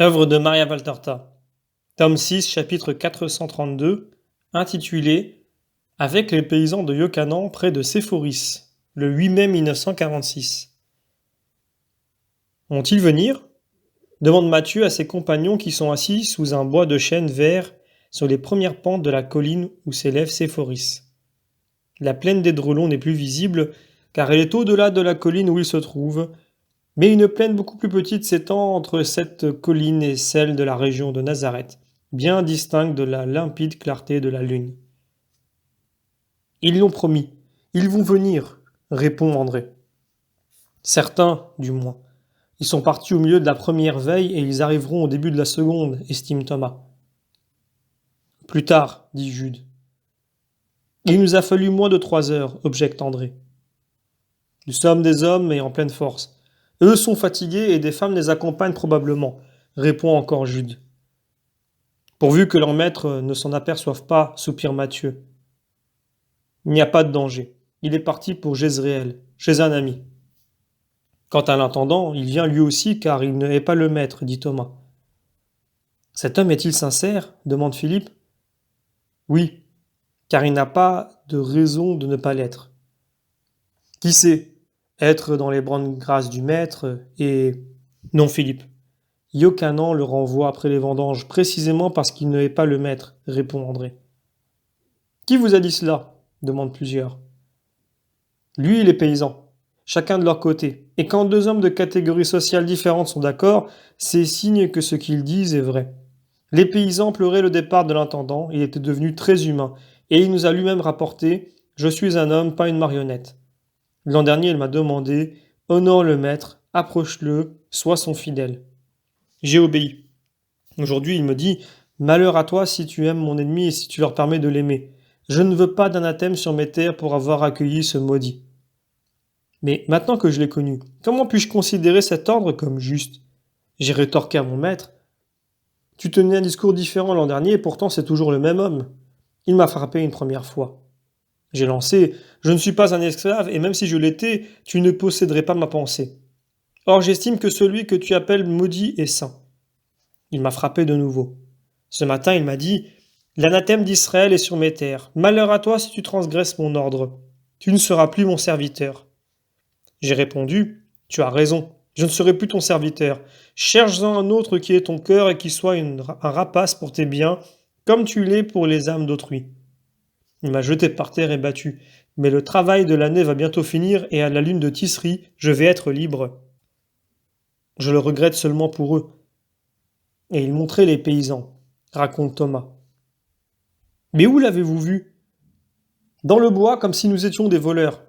Œuvre de Maria Valtorta. Tome 6, chapitre 432, intitulé Avec les paysans de Iokanaan près de Séphoris, le 8 mai 1946. Vont-ils venir demande Mathieu à ses compagnons qui sont assis sous un bois de chêne vert sur les premières pentes de la colline où s'élève Séphoris. La plaine d'Édrelon n'est plus visible car elle est au-delà de la colline où il se trouve, mais une plaine beaucoup plus petite s'étend entre cette colline et celle de la région de Nazareth, bien distincte de la limpide clarté de la lune. Ils l'ont promis, ils vont venir, répond André. Certains, du moins. Ils sont partis au milieu de la première veille et ils arriveront au début de la seconde, estime Thomas. Plus tard, dit Jude. Il nous a fallu moins de 3 heures, objecte André. Nous sommes des hommes et en pleine force. Eux sont fatigués et des femmes les accompagnent probablement, répond encore Jude. Pourvu que leurs maîtres ne s'en aperçoivent pas, soupire Mathieu. Il n'y a pas de danger. Il est parti pour Jezréel, chez un ami. Quant à l'intendant, il vient lui aussi car il ne hait pas le maître, dit Thomas. Cet homme est-il sincère demande Philippe. Oui, car il n'a pas de raison de ne pas l'être. Qui sait être dans les bonnes grâces du maître et... Non, Philippe. Iokanaan le renvoie après les vendanges, précisément parce qu'il ne hait pas le maître, répond André. Qui vous a dit cela demandent plusieurs. Lui et les paysans, chacun de leur côté. Et quand deux hommes de catégories sociales différentes sont d'accord, c'est signe que ce qu'ils disent est vrai. Les paysans pleuraient le départ de l'intendant, il était devenu très humain, et il nous a lui-même rapporté « Je suis un homme, pas une marionnette ». L'an dernier, il m'a demandé « Honore le maître, approche-le, sois son fidèle ». J'ai obéi. Aujourd'hui, il me dit « Malheur à toi si tu aimes mon ennemi et si tu leur permets de l'aimer. Je ne veux pas d'anathème sur mes terres pour avoir accueilli ce maudit. » Mais maintenant que je l'ai connu, comment puis-je considérer cet ordre comme juste ? J'ai rétorqué à mon maître « Tu tenais un discours différent l'an dernier et pourtant c'est toujours le même homme. » Il m'a frappé une première fois. J'ai lancé « Je ne suis pas un esclave et même si je l'étais, tu ne posséderais pas ma pensée. Or j'estime que celui que tu appelles maudit est saint. » Il m'a frappé de nouveau. Ce matin, il m'a dit « L'anathème d'Israël est sur mes terres. Malheur à toi si tu transgresses mon ordre. Tu ne seras plus mon serviteur. » J'ai répondu « Tu as raison, je ne serai plus ton serviteur. Cherche-en un autre qui ait ton cœur et qui soit un rapace pour tes biens, comme tu l'es pour les âmes d'autrui. » Il m'a jeté par terre et battu. Mais le travail de l'année va bientôt finir et à la lune de Tisri, je vais être libre. Je le regrette seulement pour eux. Et il montrait les paysans, raconte Thomas. Mais où l'avez-vous vu ? Dans le bois, comme si nous étions des voleurs.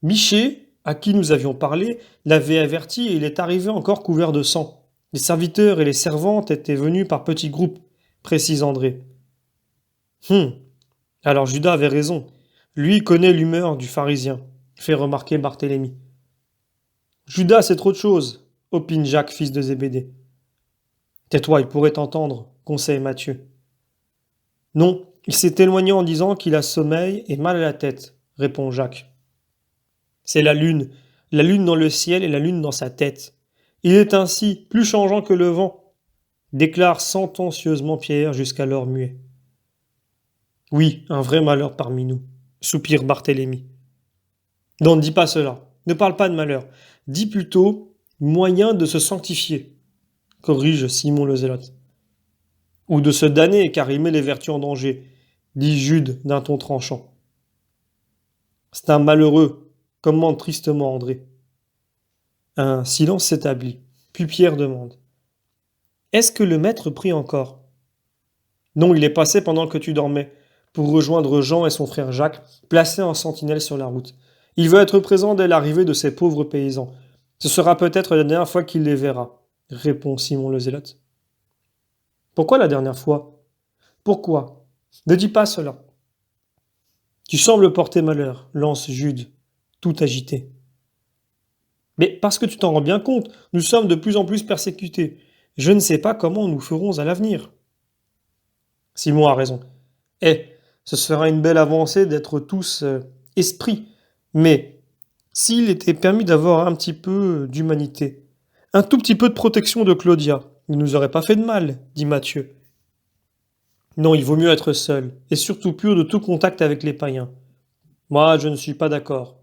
Miché, à qui nous avions parlé, l'avait averti et il est arrivé encore couvert de sang. Les serviteurs et les servantes étaient venus par petits groupes, précise André. Alors Judas avait raison. Lui connaît l'humeur du pharisien, fait remarquer Barthélemy. Judas, c'est trop de choses, opine Jacques, fils de Zébédée. Tais-toi, il pourrait t'entendre, conseille Matthieu. Non, il s'est éloigné en disant qu'il a sommeil et mal à la tête, répond Jacques. C'est la lune dans le ciel et la lune dans sa tête. Il est ainsi, plus changeant que le vent, déclare sentencieusement Pierre jusqu'alors muet. Oui, un vrai malheur parmi nous, soupire Barthélemy. Non, ne dis pas cela, ne parle pas de malheur, dis plutôt moyen de se sanctifier, corrige Simon le Zélote. Ou de se damner car il met les vertus en danger, dit Jude d'un ton tranchant. C'est un malheureux, commente tristement André. Un silence s'établit, puis Pierre demande. Est-ce que le maître prie encore ? Non, il est passé pendant que tu dormais, pour rejoindre Jean et son frère Jacques, placés en sentinelle sur la route. Il veut être présent dès l'arrivée de ces pauvres paysans. Ce sera peut-être la dernière fois qu'il les verra, répond Simon le Zélote. Pourquoi la dernière fois ? Pourquoi ? Ne dis pas cela. Tu sembles porter malheur, lance Jude, tout agité. Mais parce que tu t'en rends bien compte, nous sommes de plus en plus persécutés. Je ne sais pas comment nous ferons à l'avenir. Simon a raison. Ce sera une belle avancée d'être tous esprits. Mais s'il était permis d'avoir un petit peu d'humanité, un tout petit peu de protection de Claudia, ne nous aurait pas fait de mal, dit Matthieu. Non, il vaut mieux être seul, et surtout pur de tout contact avec les païens. Moi, je ne suis pas d'accord,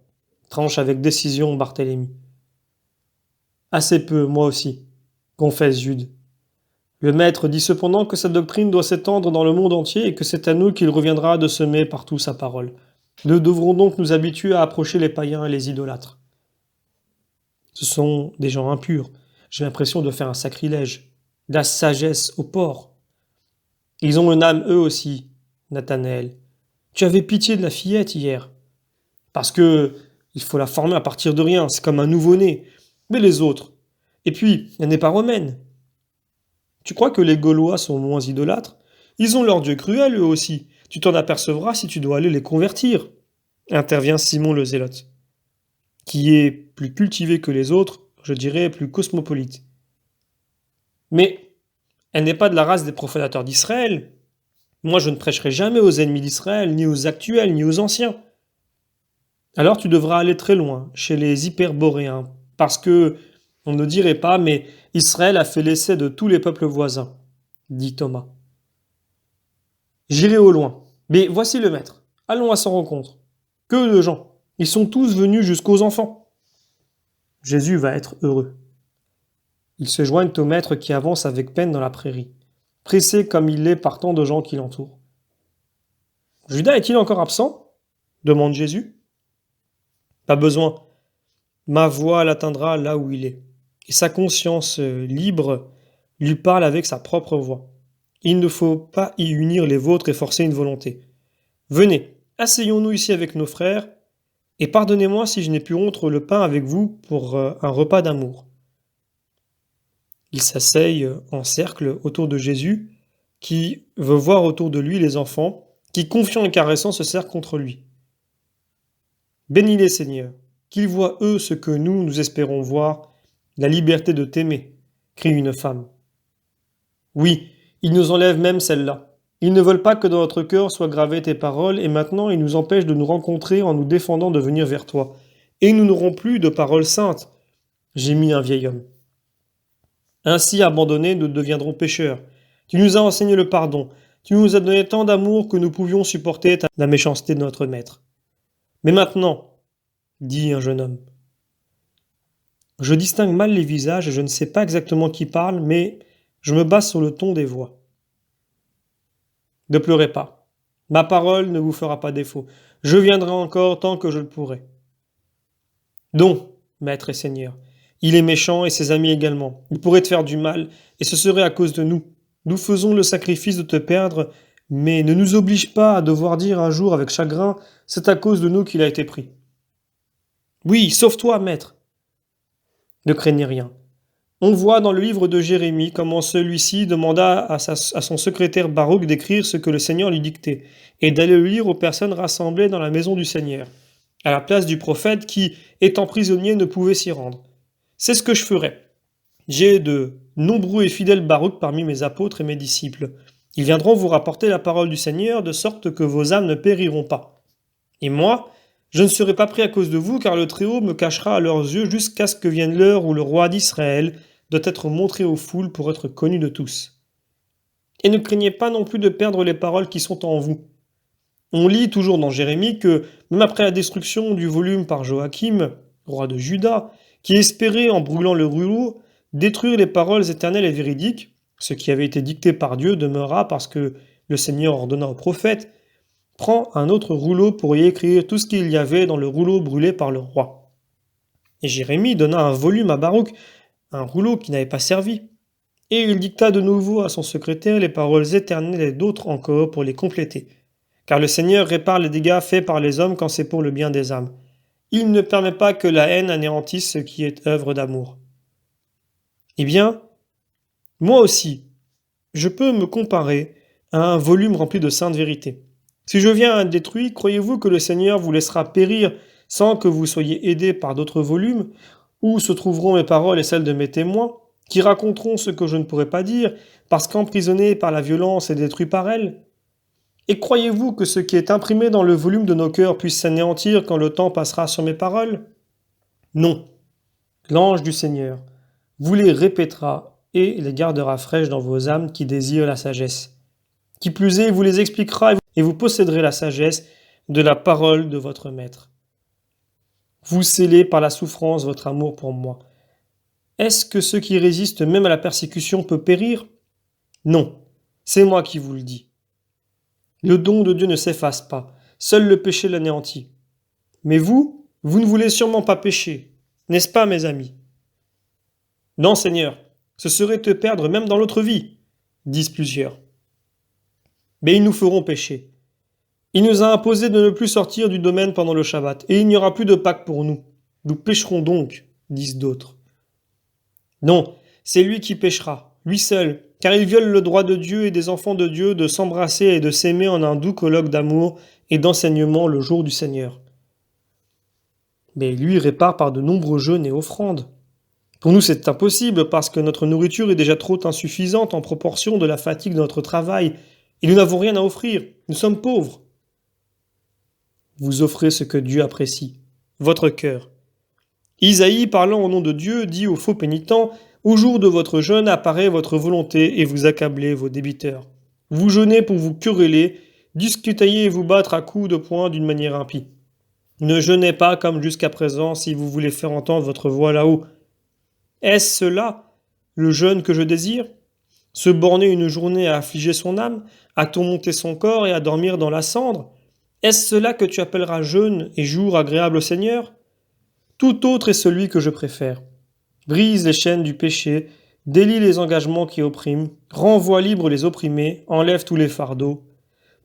tranche avec décision Barthélemy. Assez peu, moi aussi, confesse Jude. Le maître dit cependant que sa doctrine doit s'étendre dans le monde entier et que c'est à nous qu'il reviendra de semer partout sa parole. Nous devrons donc nous habituer à approcher les païens et les idolâtres. Ce sont des gens impurs. J'ai l'impression de faire un sacrilège. La sagesse au porc. Ils ont une âme eux aussi, Nathanaël. Tu avais pitié de la fillette hier. Parce que il faut la former à partir de rien, c'est comme un nouveau-né. Mais les autres. Et puis, elle n'est pas romaine. Tu crois que les Gaulois sont moins idolâtres? Ils ont leur dieu cruel eux aussi. Tu t'en apercevras si tu dois aller les convertir. Intervient Simon le Zélote, qui est plus cultivé que les autres, je dirais plus cosmopolite. Mais elle n'est pas de la race des profanateurs d'Israël. Moi, je ne prêcherai jamais aux ennemis d'Israël, ni aux actuels, ni aux anciens. Alors tu devras aller très loin, chez les hyperboréens, parce que, on ne dirait pas, mais Israël a fait l'essai de tous les peuples voisins, dit Thomas. J'irai au loin, mais voici le maître. Allons à sa rencontre. Que de gens. Ils sont tous venus jusqu'aux enfants. Jésus va être heureux. Ils se joignent au maître qui avance avec peine dans la prairie, pressé comme il l'est par tant de gens qui l'entourent. Judas est-il encore absent? Demande Jésus. Pas besoin. Ma voix l'atteindra là où il est. Et sa conscience libre lui parle avec sa propre voix. Il ne faut pas y unir les vôtres et forcer une volonté. Venez, asseyons-nous ici avec nos frères, et pardonnez-moi si je n'ai pu rompre le pain avec vous pour un repas d'amour. Ils s'asseyent en cercle autour de Jésus, qui veut voir autour de lui les enfants, qui, confiants et caressants, se serrent contre lui. Bénis-les, Seigneur, qu'ils voient eux ce que nous espérons voir, la liberté de t'aimer, crie une femme. Oui, ils nous enlèvent même celle-là. Ils ne veulent pas que dans notre cœur soient gravées tes paroles, et maintenant ils nous empêchent de nous rencontrer en nous défendant de venir vers toi. Et nous n'aurons plus de paroles saintes, gémit un vieil homme. Ainsi abandonnés, nous deviendrons pécheurs. Tu nous as enseigné le pardon. Tu nous as donné tant d'amour que nous pouvions supporter la méchanceté de notre maître. Mais maintenant, dit un jeune homme. Je distingue mal les visages et je ne sais pas exactement qui parle, mais je me base sur le ton des voix. Ne pleurez pas. Ma parole ne vous fera pas défaut. Je viendrai encore tant que je le pourrai. Donc, maître et seigneur, il est méchant et ses amis également. Il pourrait te faire du mal, et ce serait à cause de nous. Nous faisons le sacrifice de te perdre, mais ne nous oblige pas à devoir dire un jour avec chagrin, c'est à cause de nous qu'il a été pris. Oui, sauve-toi, maître. Ne craignez rien. On voit dans le livre de Jérémie comment celui-ci demanda à son secrétaire Baruch d'écrire ce que le Seigneur lui dictait, et d'aller le lire aux personnes rassemblées dans la maison du Seigneur, à la place du prophète qui, étant prisonnier, ne pouvait s'y rendre. C'est ce que je ferai. J'ai de nombreux et fidèles Baruch parmi mes apôtres et mes disciples. Ils viendront vous rapporter la parole du Seigneur, de sorte que vos âmes ne périront pas. Et moi, je ne serai pas pris à cause de vous, car le Très-Haut me cachera à leurs yeux jusqu'à ce que vienne l'heure où le roi d'Israël doit être montré aux foules pour être connu de tous. Et ne craignez pas non plus de perdre les paroles qui sont en vous. On lit toujours dans Jérémie que, même après la destruction du volume par Joachim, roi de Juda, qui espérait, en brûlant le rouleau, détruire les paroles éternelles et véridiques, ce qui avait été dicté par Dieu demeura parce que le Seigneur ordonna au prophète, prend un autre rouleau pour y écrire tout ce qu'il y avait dans le rouleau brûlé par le roi. Et Jérémie donna un volume à Baruch, un rouleau qui n'avait pas servi. Et il dicta de nouveau à son secrétaire les paroles éternelles et d'autres encore pour les compléter. Car le Seigneur répare les dégâts faits par les hommes quand c'est pour le bien des âmes. Il ne permet pas que la haine anéantisse ce qui est œuvre d'amour. Eh bien, moi aussi, je peux me comparer à un volume rempli de saintes vérités. Si je viens à être détruit, croyez-vous que le Seigneur vous laissera périr sans que vous soyez aidés par d'autres volumes, où se trouveront mes paroles et celles de mes témoins, qui raconteront ce que je ne pourrais pas dire, parce qu'emprisonnés par la violence et détruits par elle? Et croyez-vous que ce qui est imprimé dans le volume de nos cœurs puisse s'anéantir quand le temps passera sur mes paroles? Non. L'ange du Seigneur vous les répétera et les gardera fraîches dans vos âmes qui désirent la sagesse. Qui plus est, il vous les expliquera et vous posséderez la sagesse de la parole de votre maître. Vous scellez par la souffrance votre amour pour moi. Est-ce que ceux qui résistent même à la persécution peut périr? Non, c'est moi qui vous le dis. Le don de Dieu ne s'efface pas, seul le péché l'anéantit. Mais vous ne voulez sûrement pas pécher, n'est-ce pas, mes amis? Non, Seigneur, ce serait te perdre même dans l'autre vie, disent plusieurs. Mais ils nous feront pécher. Il nous a imposé de ne plus sortir du domaine pendant le Shabbat, et il n'y aura plus de Pâques pour nous. Nous pécherons donc, disent d'autres. Non, c'est lui qui péchera, lui seul, car il viole le droit de Dieu et des enfants de Dieu de s'embrasser et de s'aimer en un doux colloque d'amour et d'enseignement le jour du Seigneur. Mais lui répare par de nombreux jeûnes et offrandes. Pour nous, c'est impossible parce que notre nourriture est déjà trop insuffisante en proportion de la fatigue de notre travail, et nous n'avons rien à offrir, nous sommes pauvres. Vous offrez ce que Dieu apprécie, votre cœur. Isaïe, parlant au nom de Dieu, dit aux faux pénitents, « Au jour de votre jeûne apparaît votre volonté et vous accablez vos débiteurs. Vous jeûnez pour vous quereller, discutailler et vous battre à coups de poing d'une manière impie. Ne jeûnez pas comme jusqu'à présent si vous voulez faire entendre votre voix là-haut. Est-ce cela, le jeûne que je désire? Se borner une journée à affliger son âme, à tourmenter son corps et à dormir dans la cendre? Est-ce cela que tu appelleras jeûne et jour agréable au Seigneur? Tout autre est celui que je préfère. Brise les chaînes du péché, délie les engagements qui oppriment, renvoie libre les opprimés, enlève tous les fardeaux.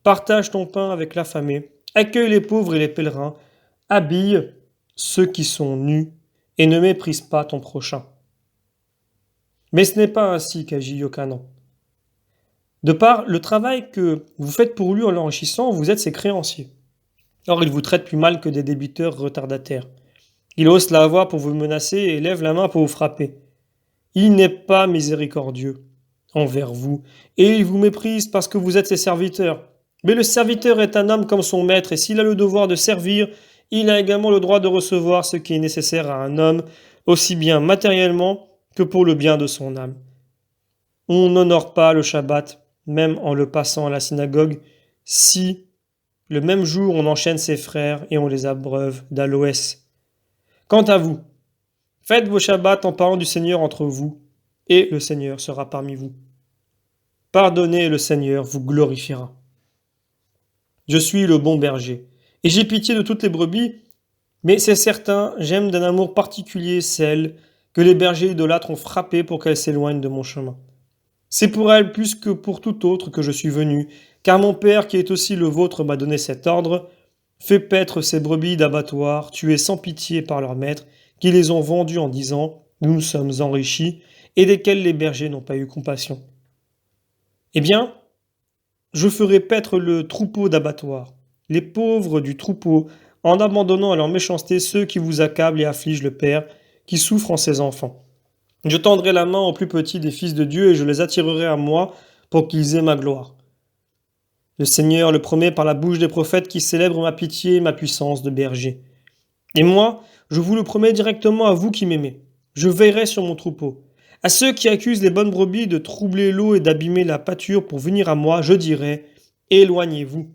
Partage ton pain avec l'affamé, accueille les pauvres et les pèlerins, habille ceux qui sont nus et ne méprise pas ton prochain. Mais ce n'est pas ainsi qu'agit Yochanan. De par le travail que vous faites pour lui en l'enrichissant, vous êtes ses créanciers. Or, il vous traite plus mal que des débiteurs retardataires. Il hausse la voix pour vous menacer et lève la main pour vous frapper. Il n'est pas miséricordieux envers vous, et il vous méprise parce que vous êtes ses serviteurs. Mais le serviteur est un homme comme son maître, et s'il a le devoir de servir, il a également le droit de recevoir ce qui est nécessaire à un homme, aussi bien matériellement que pour le bien de son âme. On n'honore pas le Shabbat, même en le passant à la synagogue, si, le même jour, on enchaîne ses frères et on les abreuve d'aloès. Quant à vous, faites vos Shabbats en parlant du Seigneur entre vous, et le Seigneur sera parmi vous. Pardonnez et le Seigneur vous glorifiera. Je suis le bon berger, et j'ai pitié de toutes les brebis, mais c'est certain, j'aime d'un amour particulier celles que les bergers idolâtres ont frappées pour qu'elles s'éloignent de mon chemin. C'est pour elles plus que pour tout autre que je suis venu, car mon Père, qui est aussi le vôtre, m'a donné cet ordre. Fais paître ces brebis d'abattoir, tuées sans pitié par leurs maîtres, qui les ont vendues en disant « Nous nous sommes enrichis », et desquels les bergers n'ont pas eu compassion. Eh bien, je ferai paître le troupeau d'abattoir, les pauvres du troupeau, en abandonnant à leur méchanceté ceux qui vous accablent et affligent le Père, qui souffre en ses enfants. Je tendrai la main aux plus petits des fils de Dieu et je les attirerai à moi pour qu'ils aient ma gloire. Le Seigneur le promet par la bouche des prophètes qui célèbrent ma pitié et ma puissance de berger. Et moi, je vous le promets directement à vous qui m'aimez. Je veillerai sur mon troupeau. À ceux qui accusent les bonnes brebis de troubler l'eau et d'abîmer la pâture pour venir à moi, je dirai « Éloignez-vous ».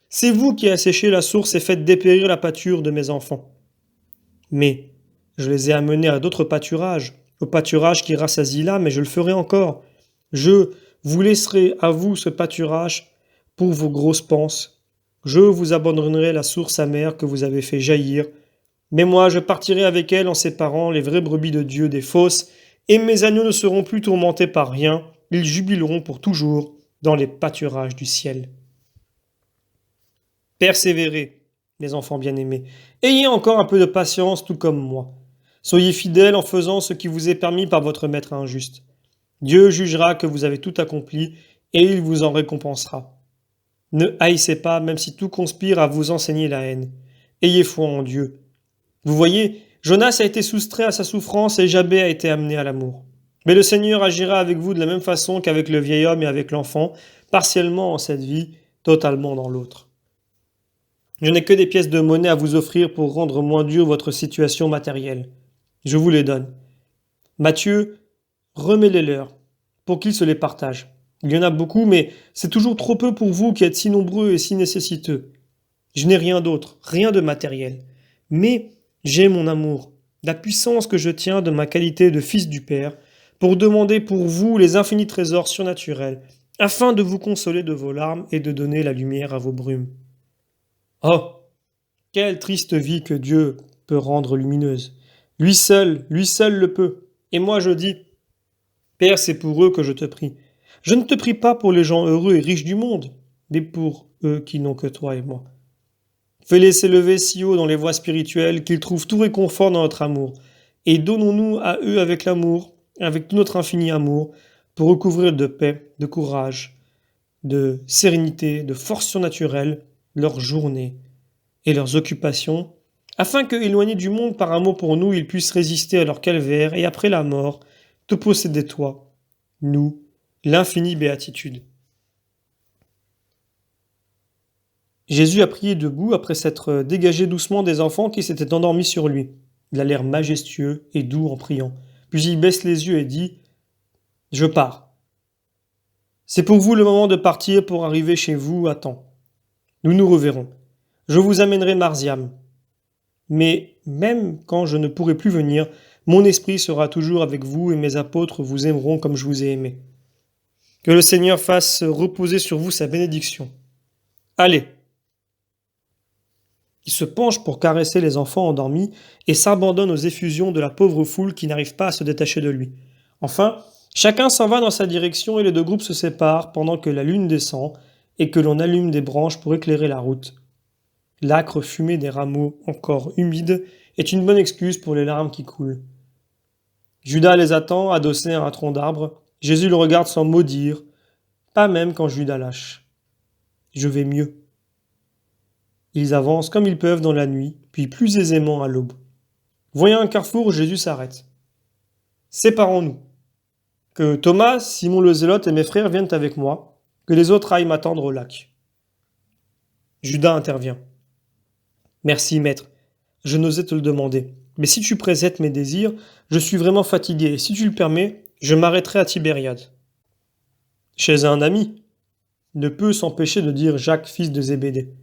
C'est vous qui asséchez la source et faites dépérir la pâture de mes enfants. Mais je les ai amenés à d'autres pâturages, au pâturage qui rassasie l'âme, et je le ferai encore. Je vous laisserai à vous ce pâturage pour vos grosses panses. Je vous abandonnerai la source amère que vous avez fait jaillir. Mais moi, je partirai avec elle en séparant les vraies brebis de Dieu des fausses, et mes agneaux ne seront plus tourmentés par rien, ils jubileront pour toujours dans les pâturages du ciel. Persévérez, mes enfants bien-aimés, ayez encore un peu de patience tout comme moi. Soyez fidèles en faisant ce qui vous est permis par votre maître injuste. Dieu jugera que vous avez tout accompli, et il vous en récompensera. Ne haïssez pas, même si tout conspire à vous enseigner la haine. Ayez foi en Dieu. Vous voyez, Jonas a été soustrait à sa souffrance et Jabé a été amené à l'amour. Mais le Seigneur agira avec vous de la même façon qu'avec le vieil homme et avec l'enfant, partiellement en cette vie, totalement dans l'autre. Je n'ai que des pièces de monnaie à vous offrir pour rendre moins dure votre situation matérielle. Je vous les donne. Matthieu remets-les-leur, pour qu'ils se les partagent. Il y en a beaucoup, mais c'est toujours trop peu pour vous qui êtes si nombreux et si nécessiteux. Je n'ai rien d'autre, rien de matériel. Mais j'ai mon amour, la puissance que je tiens de ma qualité de fils du Père, pour demander pour vous les infinis trésors surnaturels, afin de vous consoler de vos larmes et de donner la lumière à vos brumes. Oh, quelle triste vie que Dieu peut rendre lumineuse. Lui seul le peut. Et moi je dis, Père, c'est pour eux que je te prie. Je ne te prie pas pour les gens heureux et riches du monde, mais pour eux qui n'ont que toi et moi. Fais-les s'élever si haut dans les voies spirituelles qu'ils trouvent tout réconfort dans notre amour. Et donnons-nous à eux avec l'amour, avec tout notre infini amour, pour recouvrir de paix, de courage, de sérénité, de force surnaturelle leurs journées et leurs occupations, afin que, éloignés du monde par amour pour nous, ils puissent résister à leur calvaire et après la mort, te posséder toi, nous, l'infinie béatitude. Jésus a prié debout après s'être dégagé doucement des enfants qui s'étaient endormis sur lui. Il a l'air majestueux et doux en priant. Puis il baisse les yeux et dit « Je pars. C'est pour vous le moment de partir pour arriver chez vous à temps. Nous nous reverrons. Je vous amènerai Marziam. Mais même quand je ne pourrai plus venir, mon esprit sera toujours avec vous et mes apôtres vous aimeront comme je vous ai aimé. Que le Seigneur fasse reposer sur vous sa bénédiction. Allez !» Il se penche pour caresser les enfants endormis et s'abandonne aux effusions de la pauvre foule qui n'arrive pas à se détacher de lui. Enfin, chacun s'en va dans sa direction et les deux groupes se séparent pendant que la lune descend et que l'on allume des branches pour éclairer la route. L'âcre fumée des rameaux encore humides est une bonne excuse pour les larmes qui coulent. Judas les attend, adossé à un tronc d'arbre. Jésus le regarde sans mot dire, pas même quand Judas lâche. Je vais mieux. Ils avancent comme ils peuvent dans la nuit, puis plus aisément à l'aube. Voyant un carrefour, Jésus s'arrête. Séparons-nous. Que Thomas, Simon le Zélote et mes frères viennent avec moi, que les autres aillent m'attendre au lac. Judas intervient. Merci, maître. Je n'osais te le demander. Mais si tu précèdes mes désirs, je suis vraiment fatigué, et si tu le permets, je m'arrêterai à Tibériade. Chez un ami, ne peut s'empêcher de dire Jacques, fils de Zébédée.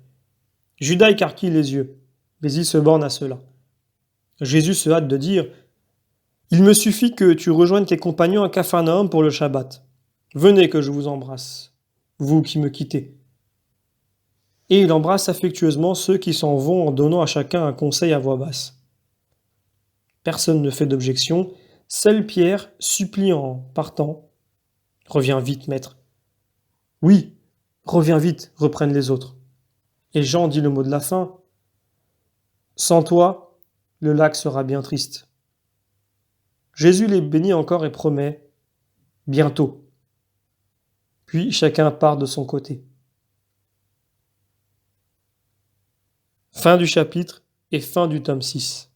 Judas écarquille les yeux, mais il se borne à cela. Jésus se hâte de dire « Il me suffit que tu rejoignes tes compagnons à Capharnaüm pour le Shabbat. Venez que je vous embrasse, vous qui me quittez. » Et il embrasse affectueusement ceux qui s'en vont en donnant à chacun un conseil à voix basse. Personne ne fait d'objection, seul Pierre supplie en partant « Reviens vite, maître. »« Oui, reviens vite, » reprennent les autres. Et Jean dit le mot de la fin. Sans toi, le lac sera bien triste. Jésus les bénit encore et promet bientôt. Puis chacun part de son côté. Fin du chapitre et fin du tome 6.